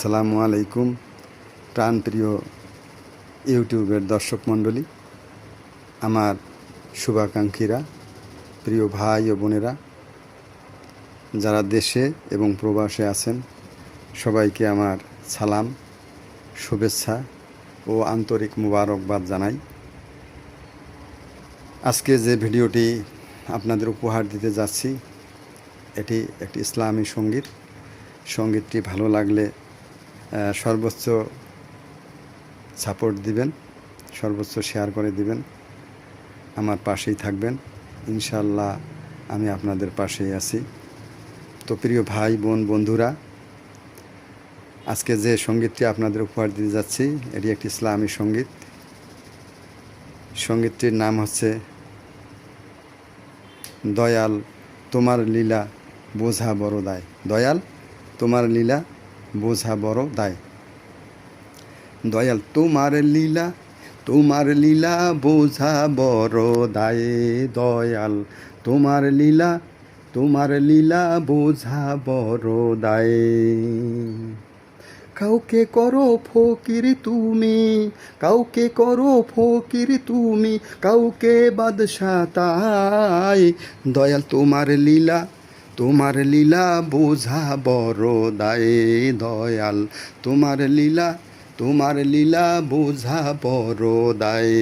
আসসালামু আলাইকুম প্রাণপ্রিয় ইউটিউবের দর্শক মণ্ডলী, আমার শুভাকাঙ্ক্ষীরা, প্রিয় ভাই ও বোনেরা যারা দেশে এবং প্রবাসে আছেন, সবাইকে আমার সালাম, শুভেচ্ছা ও আন্তরিক মুবারকবাদ জানাই। আজকে যে ভিডিওটি আপনাদের উপহার দিতে যাচ্ছি, এটি একটি ইসলামী সঙ্গীত। সঙ্গীতটি ভালো লাগলে সর্বোচ্চ সাপোর্ট দিবেন, সর্বোচ্চ শেয়ার করে দিবেন, আমার পাশেই থাকবেন। ইনশাল্লাহ আমি আপনাদের পাশেই আছি। তো প্রিয় ভাই বোন বন্ধুরা, আজকে যে সঙ্গীতটি আপনাদের উপহার দিতে যাচ্ছি, এটি একটি ইসলামী সঙ্গীত। সঙ্গীতটির নাম হচ্ছে দয়াল তোমার লীলা বোঝা বড় দায়। দয়াল তোমার লীলা বোঝা বড় দায়। দয়াল তোমার লীলা বোঝা বড় দায়। দয়াল তোমার লীলা বোঝা বড় দায়। কাউকে করো ফকির তুমি, কাউকে করো ফকির তুমি, কাউকে বাদশা তাই। দয়াল তোমার লীলা বোঝা বড় দায়। দয়াল তোমার লীলা বোঝা বড় দায়।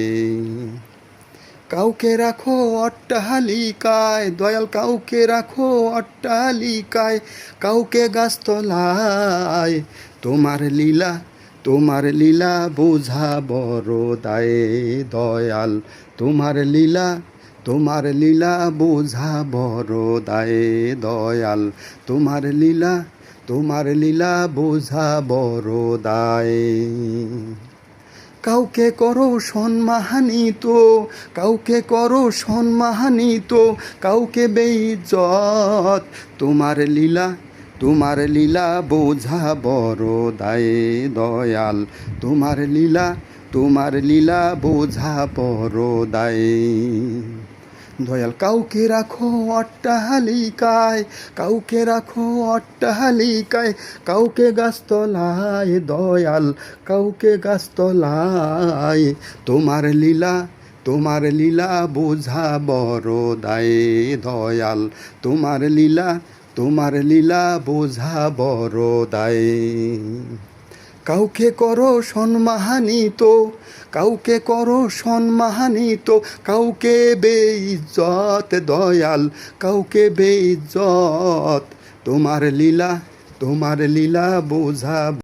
কাউকে রাখো অট্টালিকায়, দয়াল কাউকে রাখো অট্টালিকায়, কাউকে গাছতলায়। তোমার লীলা বোঝা বড় দায়। দয়াল তোমার লীলা বোঝা বড় দায়। দয়াল তোমার লীলা বোঝা বড় দায়। কাউকে করো সম্মানিত, কাউকে করো সম্মানিত, কাউকে বেইজ্জত। তোমার লীলা বোঝা বড় দায়। দয়াল তোমার লীলা বোঝা বড় দায়। দয়াল কাউকে রাখো অট্টালিকায়, কাউকে রাখো অট্টালিকায়, কাউকে গাছতলায়। দয়াল কাউকে গাছতলায়। তোমার লীলা বোঝা বড় দায়। দয়াল তোমার লীলা বোঝা বড় দায়। কাউকে করো সম্মানিত, কাউকে করো সম্মানিত, কাউকে বেইজ্জত। দয়াল কাউকে বেইজ্জত। তোমার লীলা বোঝা